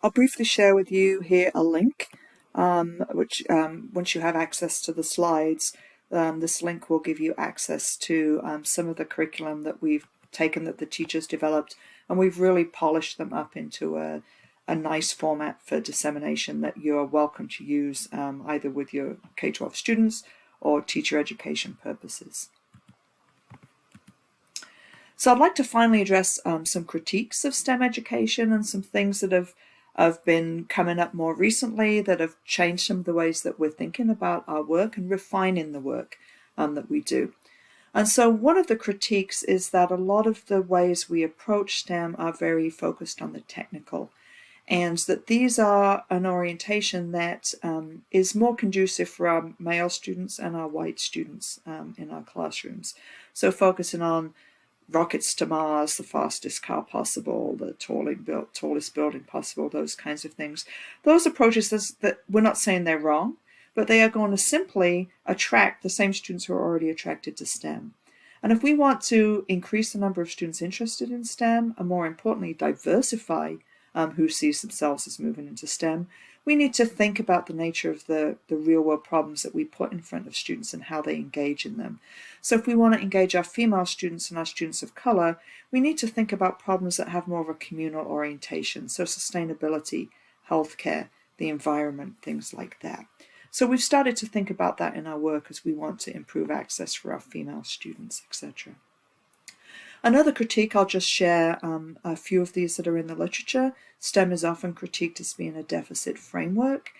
I'll briefly share with you here a link, which once you have access to the slides, this link will give you access to some of the curriculum that we've taken that the teachers developed, and we've really polished them up into a nice format for dissemination that you're welcome to use either with your K-12 students or teacher education purposes. So I'd like to finally address some critiques of STEM education and some things that have been coming up more recently that have changed some of the ways that we're thinking about our work and refining the work that we do. And so one of the critiques is that a lot of the ways we approach STEM are very focused on the technical, and that these are an orientation that is more conducive for our male students and our white students in our classrooms. So focusing on rockets to Mars, the fastest car possible, the tallest building possible, those kinds of things. Those approaches that we're not saying they're wrong, but they are going to simply attract the same students who are already attracted to STEM. And if we want to increase the number of students interested in STEM, and more importantly, diversify who sees themselves as moving into STEM, we need to think about the nature of the real world problems that we put in front of students and how they engage in them. So if we want to engage our female students and our students of color, we need to think about problems that have more of a communal orientation. So sustainability, healthcare, the environment, things like that. So we've started to think about that in our work as we want to improve access for our female students, etc. Another critique, I'll just share a few of these that are in the literature. STEM is often critiqued as being a deficit framework.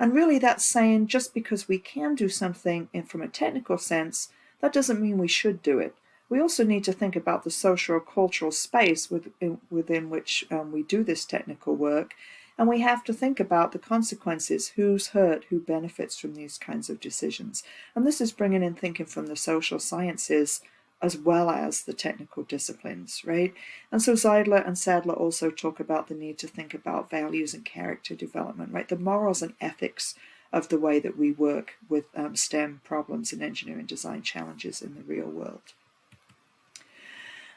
And really that's saying just because we can do something from a technical sense, that doesn't mean we should do it. We also need to think about the social or cultural space within which we do this technical work. And we have to think about the consequences, who's hurt, who benefits from these kinds of decisions. And this is bringing in thinking from the social sciences as well as the technical disciplines, right? And so Zeidler and Sadler also talk about the need to think about values and character development, right? The morals and ethics of the way that we work with STEM problems and engineering design challenges in the real world.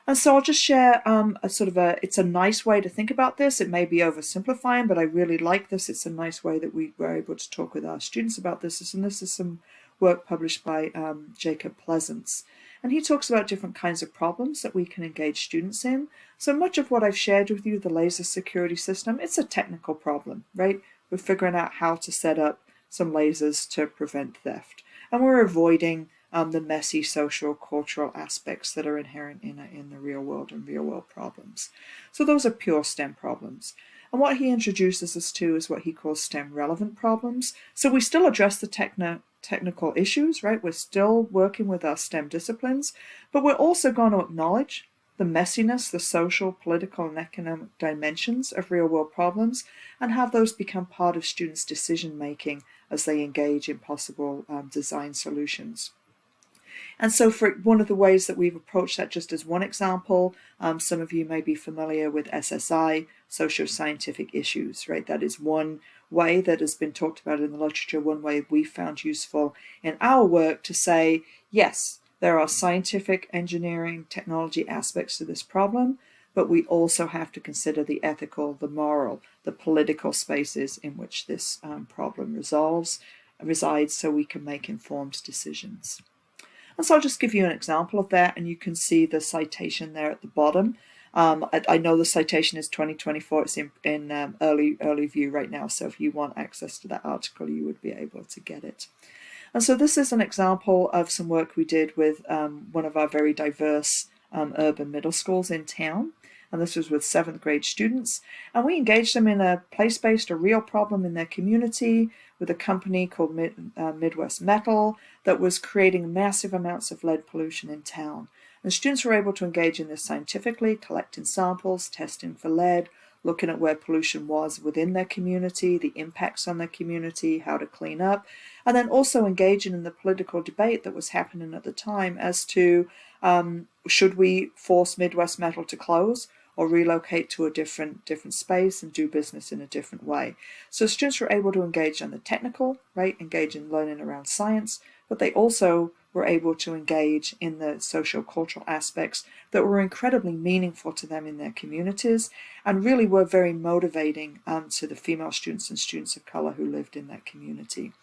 And so I'll just share it's a nice way to think about this. It may be oversimplifying, but I really like this. It's a nice way that we were able to talk with our students about this. And this is some work published by Jacob Pleasance. And he talks about different kinds of problems that we can engage students in. So much of what I've shared with you, the laser security system, it's a technical problem, right? We're figuring out how to set up some lasers to prevent theft. And we're avoiding the messy social, cultural aspects that are inherent in the real world and real world problems. So those are pure STEM problems. And what he introduces us to is what he calls STEM relevant problems. So we still address the technical issues, right? We're still working with our STEM disciplines, but we're also going to acknowledge the messiness, the social, political, and economic dimensions of real-world problems, and have those become part of students' decision-making as they engage in possible design solutions. And so for one of the ways that we've approached that, just as one example, some of you may be familiar with SSI, socio-scientific issues, right? That is one way that has been talked about in the literature, one way we found useful in our work to say, yes, there are scientific, engineering, technology aspects to this problem, but we also have to consider the ethical, the moral, the political spaces in which this problem resides so we can make informed decisions. And so I'll just give you an example of that, and you can see the citation there at the bottom. I know the citation is 2024. It's in early view right now, so if you want access to that article, you would be able to get it. And so this is an example of some work we did with one of our very diverse urban middle schools in town. And this was with 7th grade students. And we engaged them in a place-based, a real problem in their community with a company called Midwest Metal that was creating massive amounts of lead pollution in town. And students were able to engage in this scientifically, collecting samples, testing for lead, looking at where pollution was within their community, the impacts on their community, how to clean up, and then also engaging in the political debate that was happening at the time as to should we force Midwest Metal to close or relocate to a different space and do business in a different way. So students were able to engage on the technical, right, engage in learning around science, but they also were able to engage in the socio-cultural aspects that were incredibly meaningful to them in their communities and really were very motivating to the female students and students of color who lived in that community.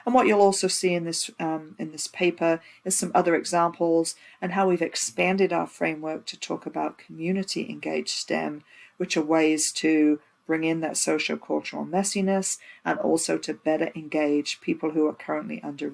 And what you'll also see in this paper is some other examples and how we've expanded our framework to talk about community engaged STEM, which are ways to bring in that socio-cultural messiness and also to better engage people who are currently underrepresented